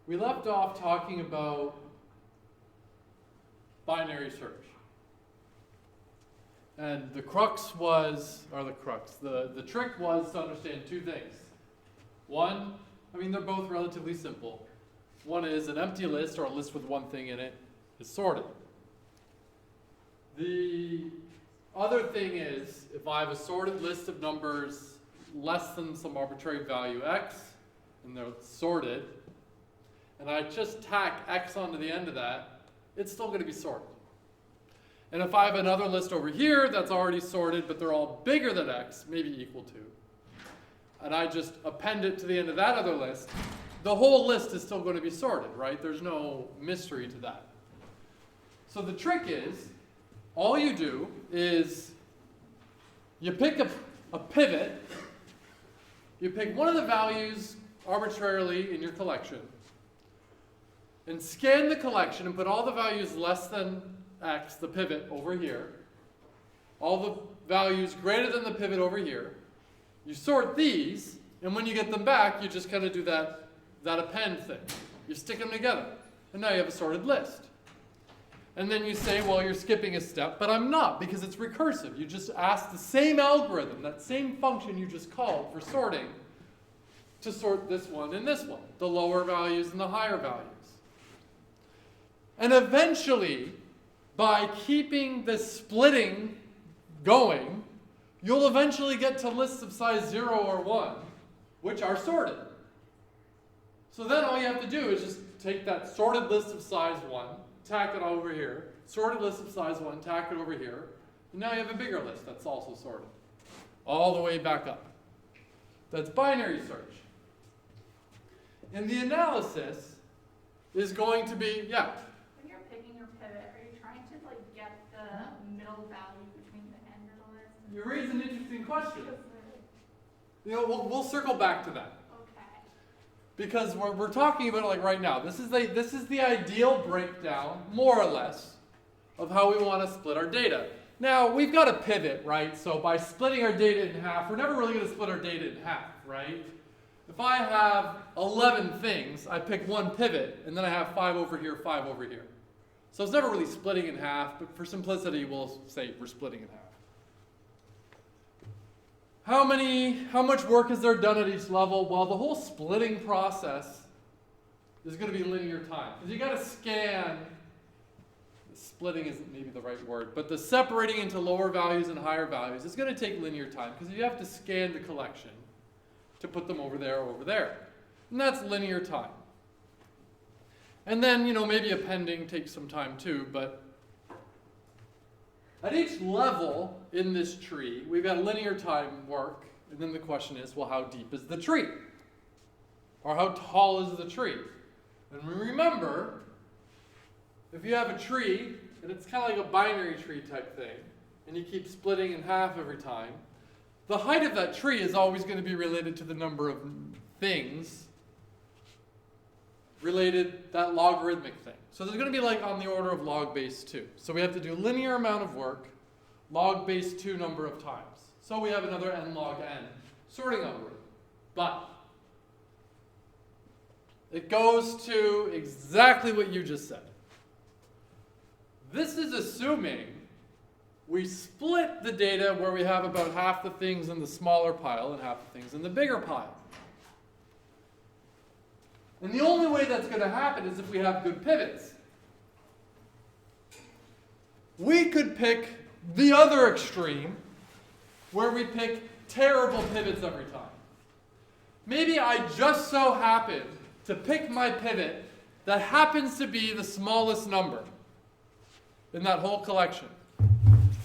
We left off talking about binary search. And the crux was, or the trick was to understand two things. One, they're both relatively simple. One is an empty list, or a list with one thing in it, is sorted. The other thing is, if I have a sorted list of numbers less than some arbitrary value x, and they're sorted, and I just tack x onto the end of that, it's still going to be sorted. And if I have another list over here that's already sorted, but they're all bigger than x, maybe equal to, and I just append it to the end of that other list, the whole list is still going to be sorted, right? There's no mystery to that. So the trick is, all you do is you pick a pivot, you pick one of the values arbitrarily in your collection, and scan the collection and put all the values less than x, the pivot, over here, all the values greater than the pivot over here. You sort these, and when you get them back, you just kind of do that append thing. You stick them together, and now you have a sorted list. And then you say, well, you're skipping a step, but I'm not, because it's recursive. You just ask the same algorithm, that same function you just called for sorting, to sort this one and this one, the lower values and the higher values. And eventually, by keeping this splitting going, you'll eventually get to lists of size 0 or 1, which are sorted. So then all you have to do is just take that sorted list of size 1, tack it over here, sorted list of size 1, tack it over here, and now you have a bigger list that's also sorted, all the way back up. That's binary search. And the analysis is going to be, When you're picking your pivot, are you trying to get the middle value between the end of the list? you raise an interesting question. We'll circle back to that. Okay. Because we're talking about it right now. This is the ideal breakdown, more or less, of how we want to split our data. Now, we've got a pivot, right? So by splitting our data in half, we're never really going to split our data in half, right? If I have 11 things, I pick one pivot, and then I have 5 over here, 5 over here. So it's never really splitting in half, but for simplicity, we'll say we're splitting in half. How much work is there done at each level? Well, the whole splitting process is going to be linear time. Because you got to scan, splitting isn't maybe the right word, but the separating into lower values and higher values is going to take linear time because you have to scan the collection to put them over there or over there. And that's linear time. And then, maybe appending takes some time too, but at each level in this tree, we've got linear time work, and then the question is, well, how deep is the tree? Or how tall is the tree? And remember, if you have a tree, and it's kind of like a binary tree type thing, and you keep splitting in half every time, the height of that tree is always going to be related to the number of things related, that logarithmic thing. So there's going to be on the order of log base 2. So we have to do linear amount of work, log base 2 number of times. So we have another n log n sorting algorithm. But it goes to exactly what you just said. This is assuming we split the data where we have about half the things in the smaller pile and half the things in the bigger pile. And the only way that's going to happen is if we have good pivots. We could pick the other extreme, where we pick terrible pivots every time. Maybe I just so happen to pick my pivot that happens to be the smallest number in that whole collection.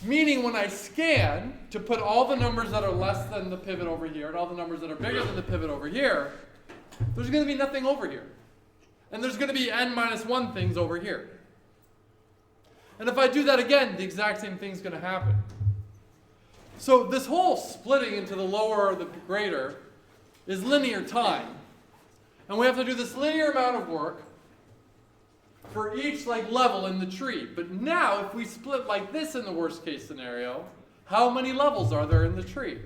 Meaning when I scan to put all the numbers that are less than the pivot over here and all the numbers that are bigger than the pivot over here, there's going to be nothing over here. And there's going to be n minus 1 things over here. And if I do that again, the exact same thing's going to happen. So this whole splitting into the lower or the greater is linear time. And we have to do this linear amount of work for each level in the tree. But now, if we split like this in the worst case scenario, how many levels are there in the tree?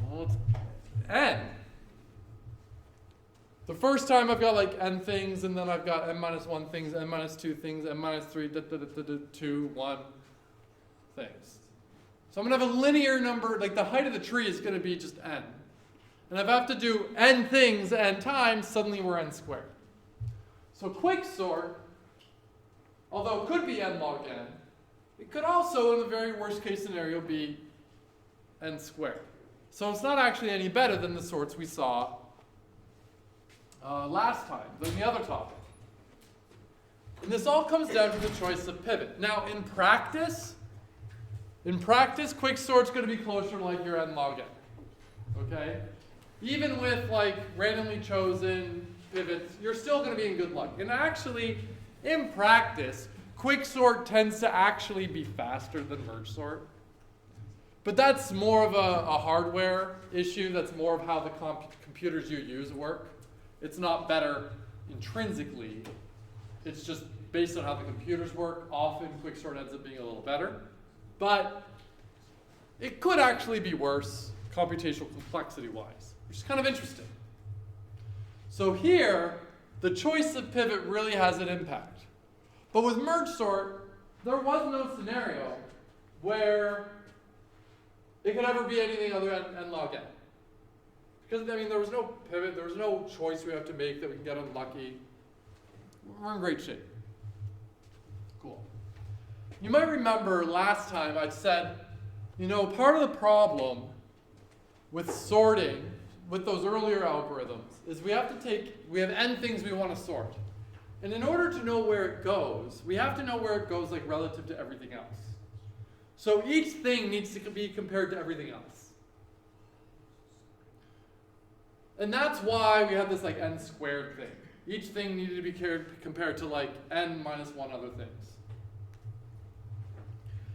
Well, it's n. The first time I've got like n things, and then I've got n minus 1 things, n minus 2 things, n minus 3, 2, 1 things. So I'm going to have a linear number, like the height of the tree is going to be just n. And if I have to do n things n times, suddenly we're n squared. So quicksort, although it could be n log n, it could also, in the very worst case scenario, be n squared. So it's not actually any better than the sorts we saw last time, than the other topic. And this all comes down to the choice of pivot. Now, in practice, quicksort's going to be closer to like your n log n. Okay? Even with like randomly chosen pivots, you're still going to be in good luck. And actually, in practice, quicksort tends to actually be faster than merge sort. But that's more of a hardware issue. That's more of how the computers you use work. It's not better intrinsically. It's just based on how the computers work. Often quicksort ends up being a little better. But it could actually be worse computational complexity-wise, which is kind of interesting. So here, the choice of pivot really has an impact. But with merge sort, there was no scenario where it could ever be anything other than n log n. Because, I mean, there was no pivot, there was no choice we have to make that we can get unlucky. We're in great shape. Cool. You might remember last time I said, you know, part of the problem with sorting, with those earlier algorithms, is we have n things we want to sort. And in order to know where it goes, we have to know where it goes like relative to everything else. So each thing needs to be compared to everything else. And that's why we have this like n squared thing. Each thing needed to be compared to like n minus 1 other things.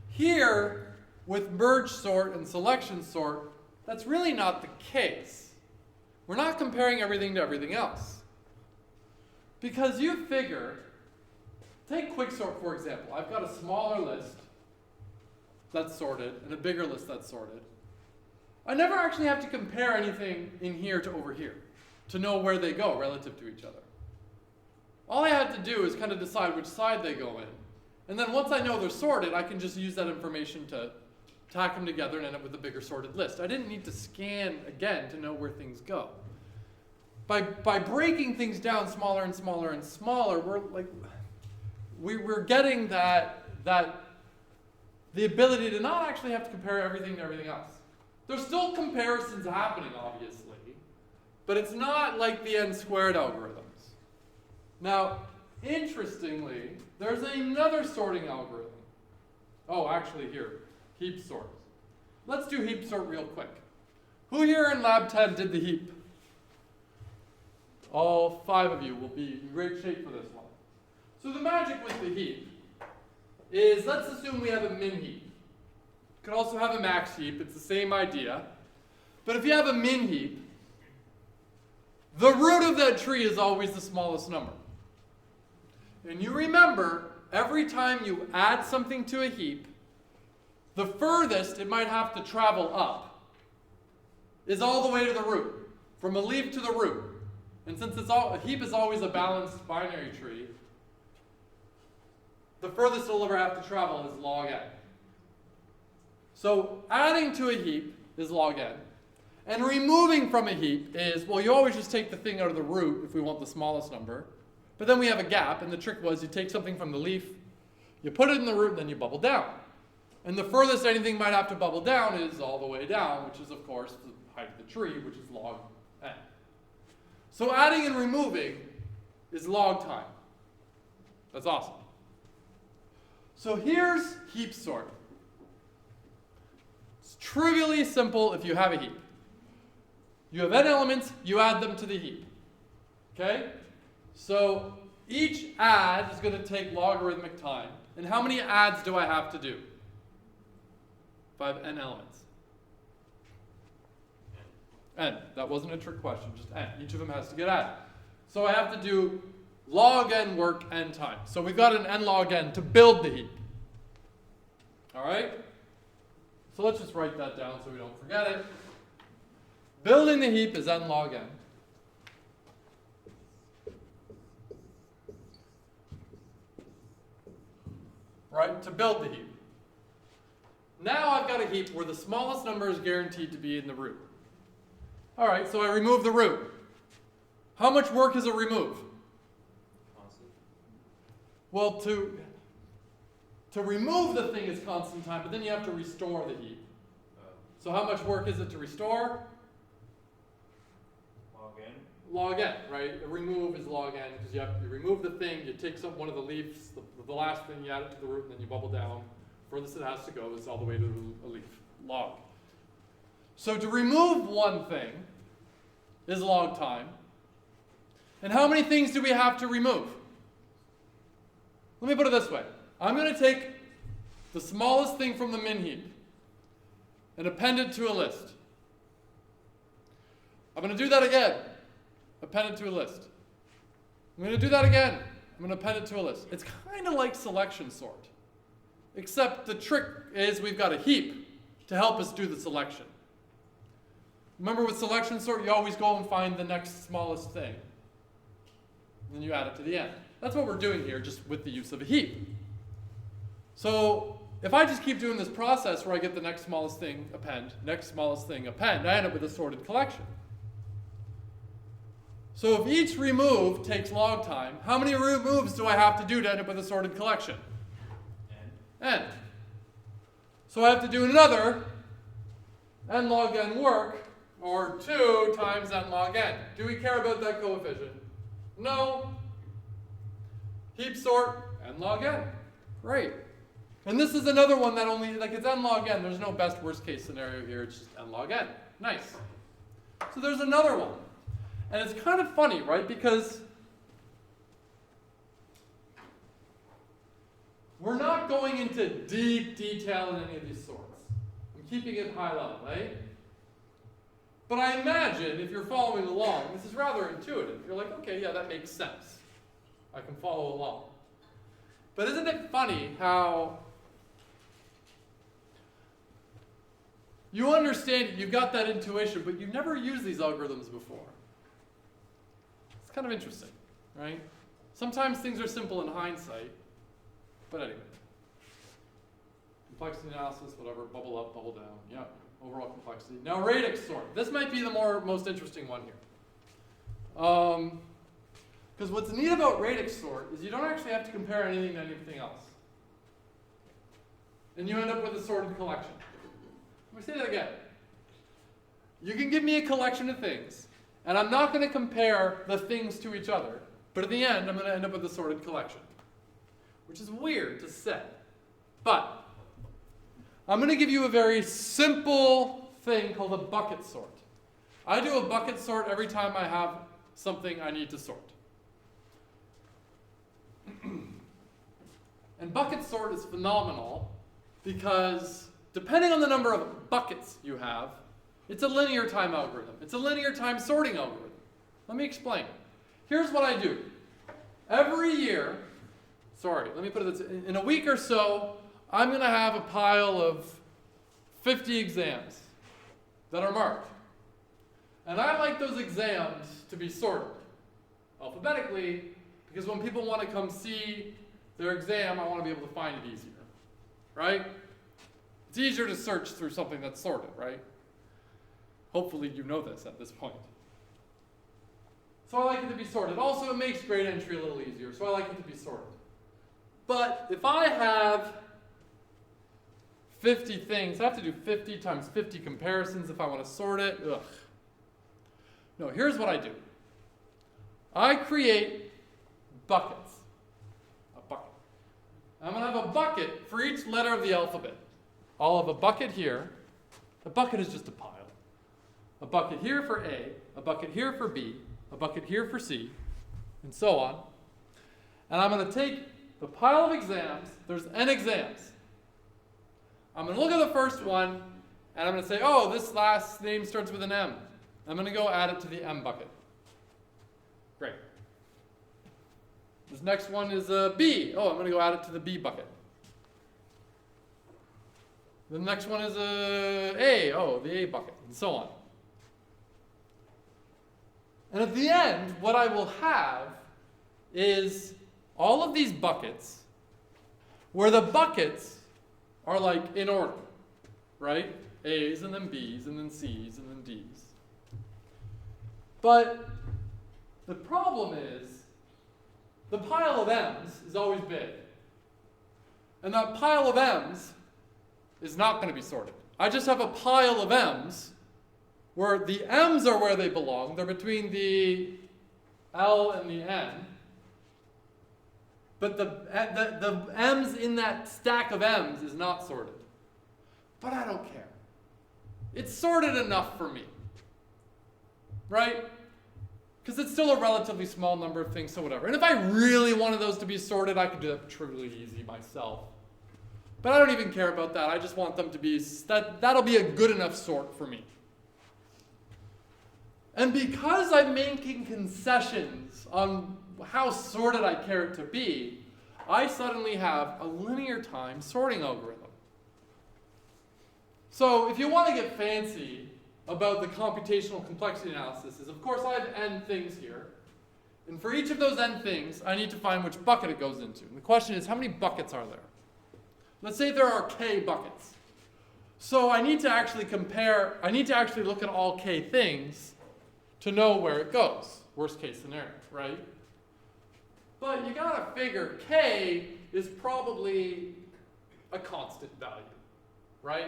Here, with merge sort and selection sort, that's really not the case. We're not comparing everything to everything else. Because you figure, take quicksort for example. I've got a smaller list that's sorted and a bigger list that's sorted. I never actually have to compare anything in here to over here to know where they go relative to each other. All I have to do is kind of decide which side they go in. And then once I know they're sorted, I can just use that information to tack them together and end up with a bigger sorted list. I didn't need to scan again to know where things go. By breaking things down smaller and smaller and smaller, we're getting the ability to not actually have to compare everything to everything else. There's still comparisons happening, obviously, but it's not like the n squared algorithms. Now, interestingly, there's another sorting algorithm. Oh, actually here, heap sort. Let's do heap sort real quick. Who here in Lab 10 did the heap? All 5 of you will be in great shape for this one. So the magic with the heap is, let's assume we have a min heap. You could also have a max heap, it's the same idea. But if you have a min heap, the root of that tree is always the smallest number. And you remember, every time you add something to a heap, the furthest it might have to travel up is all the way to the root, from a leaf to the root. And since a heap is always a balanced binary tree, the furthest it'll ever have to travel is log n. So adding to a heap is log n. And removing from a heap is, well, you always just take the thing out of the root if we want the smallest number. But then we have a gap, and the trick was you take something from the leaf, you put it in the root, and then you bubble down. And the furthest anything might have to bubble down is all the way down, which is, of course, the height of the tree, which is log n. So adding and removing is log time. That's awesome. So here's heap sort. It's trivially simple if you have a heap. You have n elements, you add them to the heap. Okay? So each add is going to take logarithmic time. And how many adds do I have to do? If I have n elements. N. That wasn't a trick question, just n. Each of them has to get added. So I have to do log n work n times. So we've got an n log n to build the heap. All right? So let's just write that down so we don't forget it. Building the heap is n log n. right, to build the heap. Now I've got a heap where the smallest number is guaranteed to be in the root. All right, so I remove the root. How much work is a remove? Constant. Well, to remove the thing is constant time, but then you have to restore the heap. So how much work is it to restore? Log n. Log n, right? A remove is log n because you remove the thing, you take one of the leaves, the last thing, you add it to the root, and then you bubble down. Furthest it has to go is all the way to a leaf. Log. So to remove one thing is log time. And how many things do we have to remove? Let me put it this way. I'm going to take the smallest thing from the min heap and append it to a list. I'm going to do that again. Append it to a list. I'm going to do that again. I'm going to append it to a list. It's kind of like selection sort. Except the trick is we've got a heap to help us do the selection. Remember with selection sort, you always go and find the next smallest thing. And then you add it to the end. That's what we're doing here, just with the use of a heap. So if I just keep doing this process where I get the next smallest thing, append, next smallest thing, append, I end up with a sorted collection. So if each remove takes log time, how many removes do I have to do to end up with a sorted collection? N. So I have to do another n log n work, or 2 times n log n. Do we care about that coefficient? No. Heap sort, n log n. Great. And this is another one that only, like it's n log n. There's no best worst case scenario here. It's just n log n. Nice. So there's another one. And it's kind of funny, right? Because we're not going into deep detail in any of these sorts. I'm keeping it high level, right? But I imagine if you're following along, this is rather intuitive. You're like, okay, yeah, that makes sense. I can follow along. But isn't it funny how you understand it, you've got that intuition, but you've never used these algorithms before? It's kind of interesting, right? Sometimes things are simple in hindsight, but anyway. Complexity analysis, whatever, bubble up, bubble down, yeah, overall complexity. Now radix sort. This might be the most interesting one here. Because what's neat about radix sort is you don't actually have to compare anything to anything else. And you end up with a sorted collection. Let me say that again. You can give me a collection of things, and I'm not going to compare the things to each other, but at the end, I'm going to end up with a sorted collection. Which is weird to say. But I'm going to give you a very simple thing called a bucket sort. I do a bucket sort every time I have something I need to sort. And bucket sort is phenomenal because depending on the number of buckets you have, it's a linear time algorithm. It's a linear time sorting algorithm. Let me explain. Here's what I do. Every year, let me put it this, in a week or so, I'm going to have a pile of 50 exams that are marked. And I like those exams to be sorted alphabetically because when people want to come see their exam, I want to be able to find it easier, right? It's easier to search through something that's sorted, right? Hopefully you know this at this point. So I like it to be sorted. Also, it makes grade entry a little easier, so I like it to be sorted. But if I have 50 things, I have to do 50 times 50 comparisons if I want to sort it. Ugh. No, here's what I do. I create buckets. A bucket. I'm going to have a bucket for each letter of the alphabet. I'll have a bucket here. A bucket is just a pile. A bucket here for A, a bucket here for B, a bucket here for C, and so on. And I'm going to take the pile of exams, there's n exams. I'm going to look at the first one, and I'm going to say, oh, this last name starts with an M. I'm going to go add it to the M bucket. Great. This next one is a B. Oh, I'm going to go add it to the B bucket. The next one is a. Oh, the A bucket, and so on. And at the end, what I will have is all of these buckets where the buckets are like in order, right? A's and then B's and then C's and then D's. But the problem is the pile of M's is always big. And that pile of M's is not going to be sorted. I just have a pile of M's where the M's are where they belong. They're between the L and the N. But the M's in that stack of M's is not sorted. But I don't care. It's sorted enough for me. Right? Because it's still a relatively small number of things, so whatever. And if I really wanted those to be sorted, I could do that truly easy myself. But I don't even care about that. I just want them to be, that'll be a good enough sort for me. And because I'm making concessions on how sorted I care it to be, I suddenly have a linear time sorting algorithm. So if you want to get fancy about the computational complexity analysis is, of course, I have n things here. And for each of those n things, I need to find which bucket it goes into. And the question is, how many buckets are there? Let's say there are k buckets. So I need to actually look at all k things to know where it goes. Worst case scenario, right? But you gotta figure k is probably a constant value, right?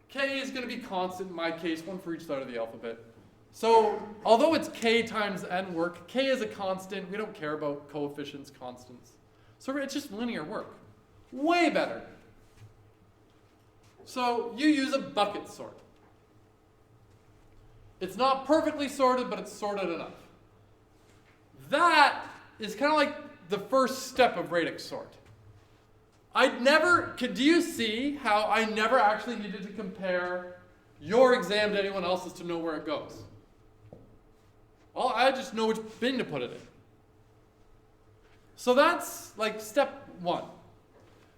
K is going to be constant in my case, one for each letter of the alphabet. So although it's k times n work, k is a constant. We don't care about coefficients, constants. So it's just linear work. Way better. So you use a bucket sort. It's not perfectly sorted, but it's sorted enough. That is kind of like the first step of radix sort. Do you see how I never actually needed to compare your exam to anyone else's to know where it goes? I just know which bin to put it in. So that's like step one.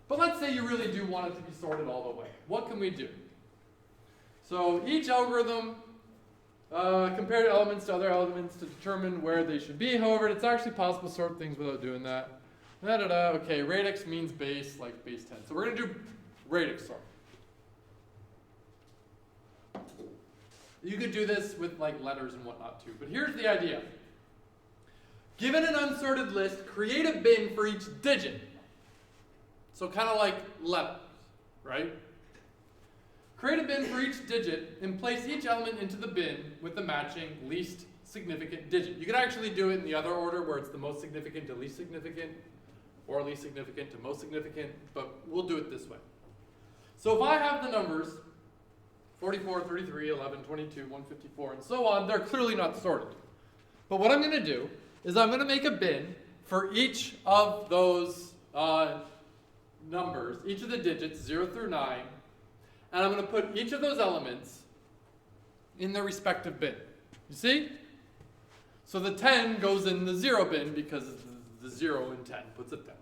But let's say you really do want it to be sorted all the way. What can we do? So each algorithm compared elements to other elements to determine where they should be. However, it's actually possible to sort things without doing that. Okay, radix means base, like base 10. So we're going to do radix sort. You could do this with like letters and whatnot too. But here's the idea. Given an unsorted list, create a bin for each digit. So kind of like letters, right? Create a bin for each digit and place each element into the bin with the matching least significant digit. You could actually do it in the other order where it's the most significant to least significant, or least significant to most significant, but we'll do it this way. So if I have the numbers 44, 33, 11, 22, 154, and so on, they're clearly not sorted. But what I'm going to do is I'm going to make a bin for each of those numbers, each of the digits, 0 through 9, and I'm going to put each of those elements in their respective bin. You see? So the 10 goes in the 0 bin because the 0 and 10 puts it there.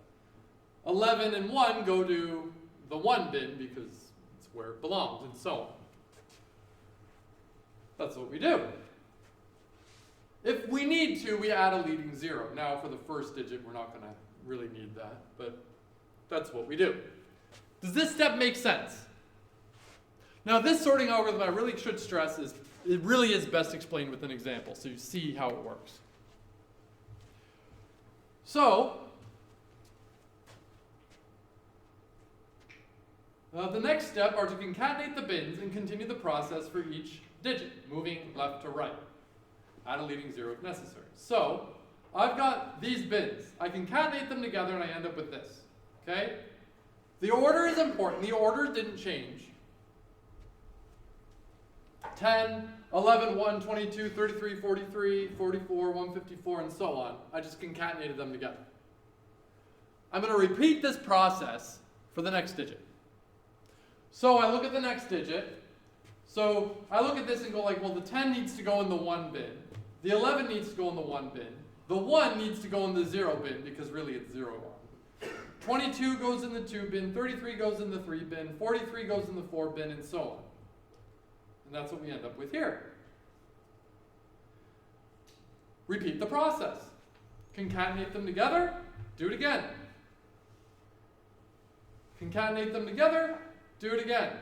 11 and 1 go to the 1 bin because it's where it belongs, and so on. That's what we do. If we need to, we add a leading 0. Now for the first digit, we're not going to really need that, but that's what we do. Does this step make sense? Now this sorting algorithm, I really should stress, is it really is best explained with an example, so you see how it works. So, the next step are to concatenate the bins and continue the process for each digit, moving left to right. Add a leading 0 if necessary. So, I've got these bins. I concatenate them together and I end up with this. Okay? The order is important. The order didn't change. 10, 11, 1, 22, 33, 43, 44, 154, and so on. I just concatenated them together. I'm going to repeat this process for the next digit. So I look at the next digit. So I look at this and go like, well, the 10 needs to go in the 1 bin. The 11 needs to go in the 1 bin. The 1 needs to go in the 0 bin because really it's 0, 1. 22 goes in the 2 bin. 33 goes in the 3 bin. 43 goes in the 4 bin, and so on. And that's what we end up with here. Repeat the process. Concatenate them together. Do it again. concatenate them together, do it again.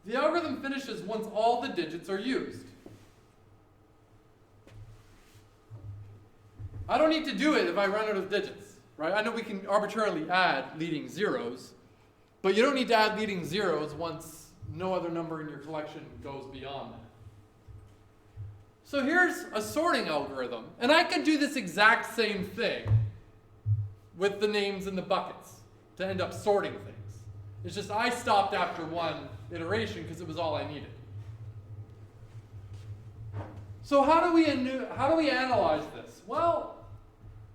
The algorithm finishes once all the digits are used. I don't need to do it if I run out of digits, right? I know we can arbitrarily add leading zeros, but you don't need to add leading zeros once no other number in your collection goes beyond that. So here's a sorting algorithm, and I could do this exact same thing with the names in the buckets to end up sorting things. It's just I stopped after one iteration because it was all I needed. So how do we analyze this? Well,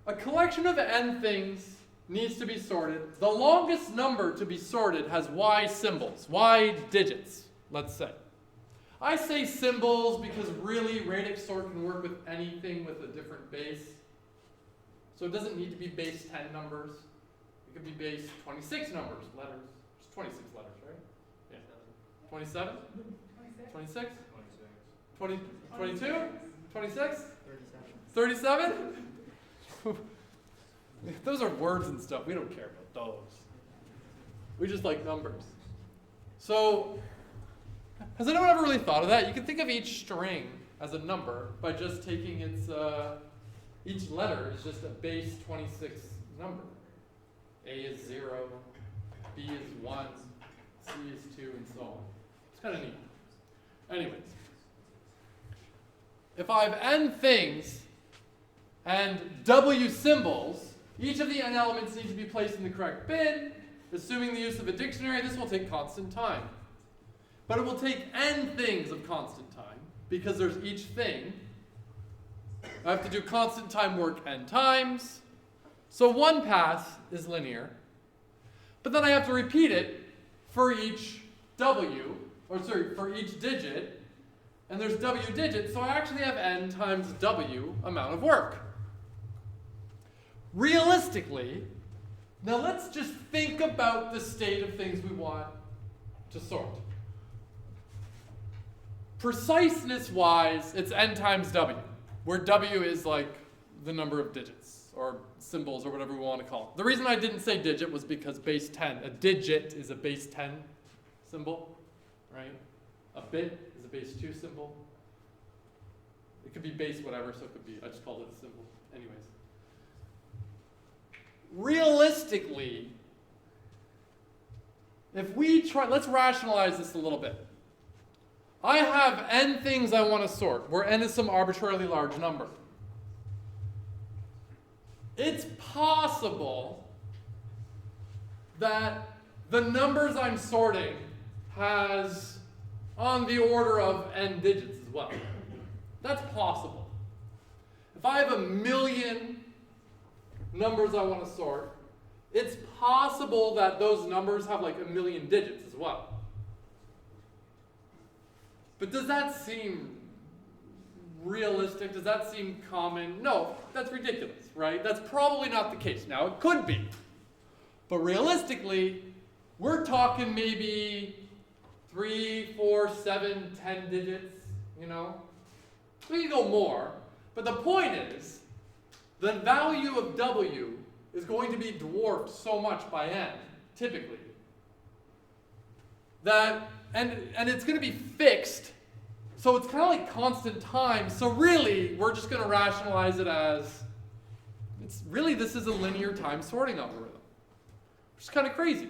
a collection of n things needs to be sorted. The longest number to be sorted has y symbols, y digits, let's say. I say symbols because really radix sort can work with anything with a different base. So it doesn't need to be base 10 numbers. It could be base 26 numbers, letters. It's 26 letters, right? Yeah. 27? 26? 20, 22? 26? 37? Those are words and stuff. We don't care about those. We just like numbers. So, has anyone ever really thought of that? You can think of each string as a number by just taking its, each letter is just a base 26 number. A is 0, B is 1, C is 2, and so on. It's kind of neat. Anyways, if I have n things and w symbols, each of the n elements need to be placed in the correct bin. Assuming the use of a dictionary, this will take constant time. But it will take n things of constant time, because there's each thing. I have to do constant time work n times. So one pass is linear. But then I have to repeat it for each for each digit. And there's w digits, so I actually have n times w amount of work. Realistically, now let's just think about the state of things we want to sort. Preciseness-wise, it's n times w, where w is like the number of digits, or symbols, or whatever we want to call it. The reason I didn't say digit was because base 10, a digit is a base 10 symbol, right? A bit is a base 2 symbol. It could be base whatever, so it could be, I just called it a symbol. Anyways. Realistically, if we try, let's rationalize this a little bit. I have n things I want to sort, where n is some arbitrarily large number. It's possible that the numbers I'm sorting has on the order of n digits as well. That's possible. If I have 1,000,000 numbers I want to sort, it's possible that those numbers have like 1,000,000 digits as well. But does that seem realistic? Does that seem common? No, that's ridiculous, right? That's probably not the case. Now, it could be. But realistically, we're talking maybe 3, 4, 7, 10 digits, you know? We can go more. But the point is, the value of w is going to be dwarfed so much by n, typically, that, and it's going to be fixed, so it's kind of like constant time. So really, we're just going to rationalize it as, it's really, this is a linear time sorting algorithm, which is kind of crazy.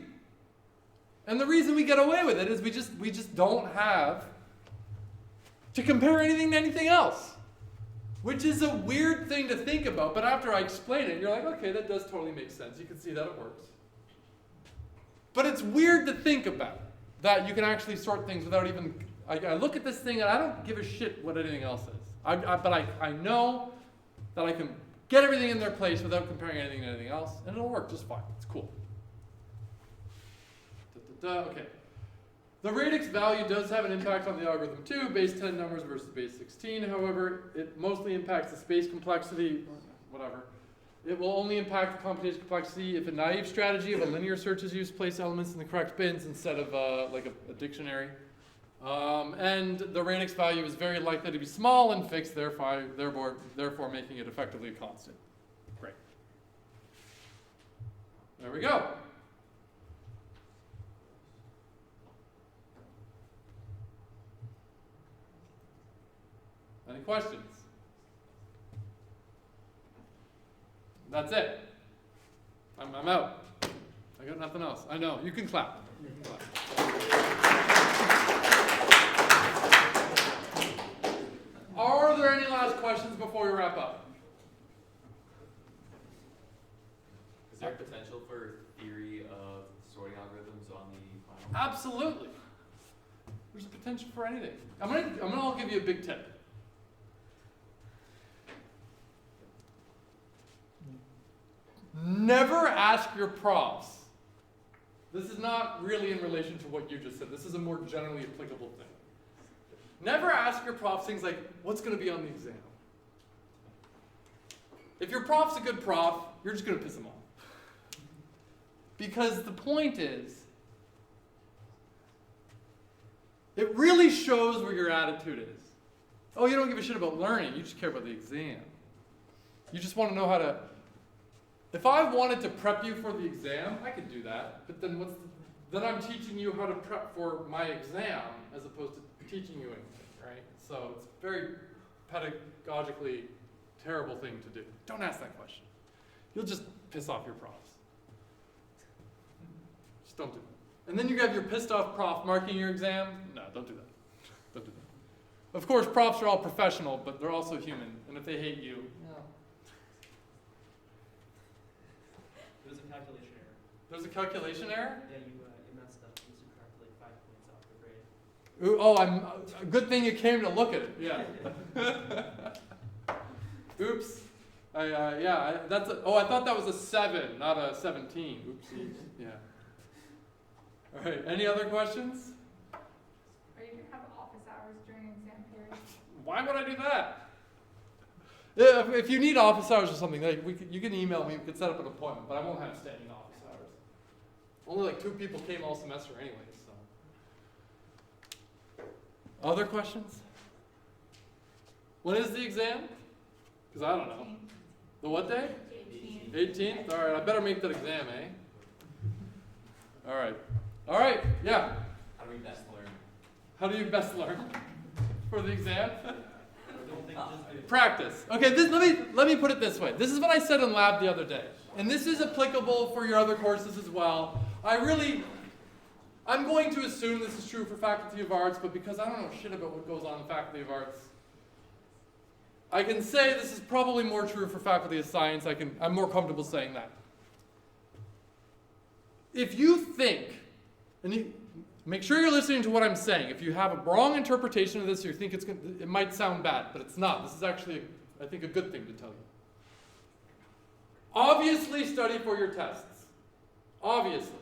And the reason we get away with it is we just don't have to compare anything to anything else. Which is a weird thing to think about, but after I explain it, you're like, okay, that does totally make sense. You can see that it works. But it's weird to think about, that you can actually sort things without even, I look at this thing and I don't give a shit what anything else is. But I know that I can get everything in their place without comparing anything to anything else, and it'll work just fine. It's cool. Okay. The radix value does have an impact on the algorithm too, base 10 numbers versus base 16. However, it mostly impacts the space complexity, whatever. It will only impact the computation complexity if a naive strategy of a linear search is used to place elements in the correct bins instead of like a dictionary. And the radix value is very likely to be small and fixed, therefore making it effectively a constant. Great. There we go. Any questions? That's it. I'm out. I got nothing else. I know. You can clap. You can clap. Are there any last questions before we wrap up? Is there potential for theory of sorting algorithms on the final? Absolutely. There's potential for anything. I'm gonna give you a big tip. Never ask your profs. This is not really in relation to what you just said. This is a more generally applicable thing. Never ask your profs things like, what's going to be on the exam? If your prof's a good prof, you're just going to piss them off. Because the point is, it really shows where your attitude is. Oh, you don't give a shit about learning. You just care about the exam. You just want to know how to... If I wanted to prep you for the exam, I could do that. But then then I'm teaching you how to prep for my exam as opposed to teaching you anything, right? So it's a very pedagogically terrible thing to do. Don't ask that question. You'll just piss off your profs. Just don't do that. And then you have your pissed off prof marking your exam. No, don't do that. Don't do that. Of course, profs are all professional, but they're also human. And if they hate you, There's a calculation error. there's a calculation error? Yeah, you messed up. You subtracted like 5 points off the grade. Ooh, oh, good thing you came to look at it. Yeah. Oops. I thought that was a 7, not a 17. Oopsie. Yeah. All right. Any other questions? Or you can have office hours during exam period. Why would I do that? Yeah, if you need office hours or something, like you can email me. We could set up an appointment, but I won't have standing office hours. Only like 2 people came all semester anyway. So. Other questions? When is the exam? Because I don't know. The what day? 18. 18th? All right, I better make that exam, eh? All right. All right, yeah. How do we best learn? How do you best learn for the exam? Don't think just do it. Practice. Okay, let me put it this way. This is what I said in lab the other day. And this is applicable for your other courses as well. I'm going to assume this is true for Faculty of Arts, but because I don't know shit about what goes on in Faculty of Arts, I can say this is probably more true for Faculty of Science. I'm more comfortable saying that. If you think, and make sure you're listening to what I'm saying. If you have a wrong interpretation of this, or you think it might sound bad, but it's not. This is actually, I think, a good thing to tell you. Obviously, study for your tests. Obviously.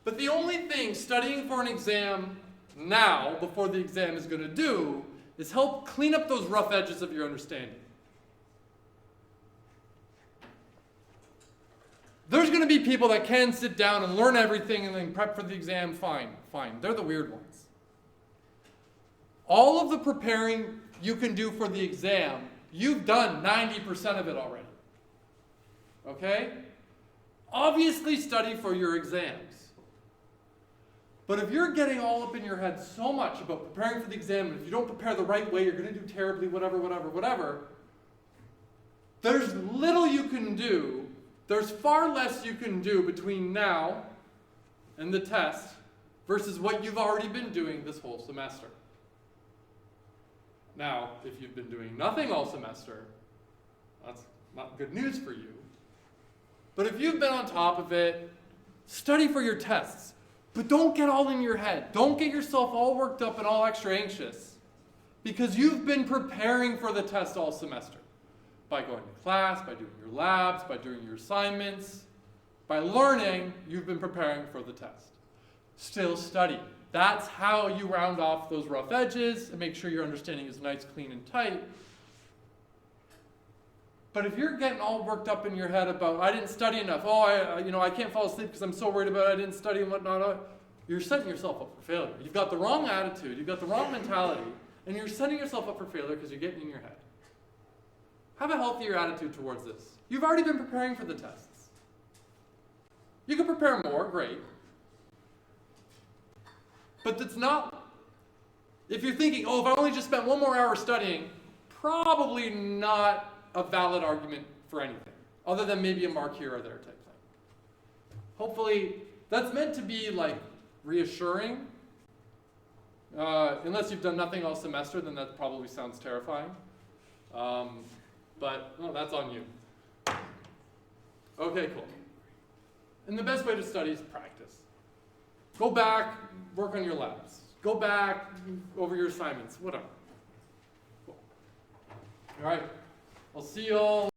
But the only thing studying for an exam now, before the exam is going to do, is help clean up those rough edges of your understanding. There's going to be people that can sit down and learn everything and then prep for the exam, fine. They're the weird ones. All of the preparing you can do for the exam, you've done 90% of it already. Okay? Obviously study for your exams. But if you're getting all up in your head so much about preparing for the exam, and if you don't prepare the right way, you're going to do terribly, whatever, there's little you can do. There's far less you can do between now and the test versus what you've already been doing this whole semester. Now, if you've been doing nothing all semester, that's not good news for you. But if you've been on top of it, study for your tests. But don't get all in your head. Don't get yourself all worked up and all extra anxious because you've been preparing for the test all semester. By going to class, by doing your labs, by doing your assignments, by learning, you've been preparing for the test. Still study. That's how you round off those rough edges and make sure your understanding is nice, clean, and tight. But if you're getting all worked up in your head about, I didn't study enough, I can't fall asleep because I'm so worried about I didn't study and whatnot, you're setting yourself up for failure. You've got the wrong attitude, you've got the wrong mentality, and you're setting yourself up for failure because you're getting in your head. Have a healthier attitude towards this. You've already been preparing for the tests. You can prepare more, great. But it's not, if you're thinking, oh, if I only just spent 1 more hour studying, probably not a valid argument for anything, other than maybe a mark here or there type thing. Hopefully, that's meant to be like reassuring. Unless you've done nothing all semester, then that probably sounds terrifying. But well, that's on you. Okay, cool. And the best way to study is practice. Go back, work on your labs. Go back over your assignments, whatever. Cool. All right, I'll see you all.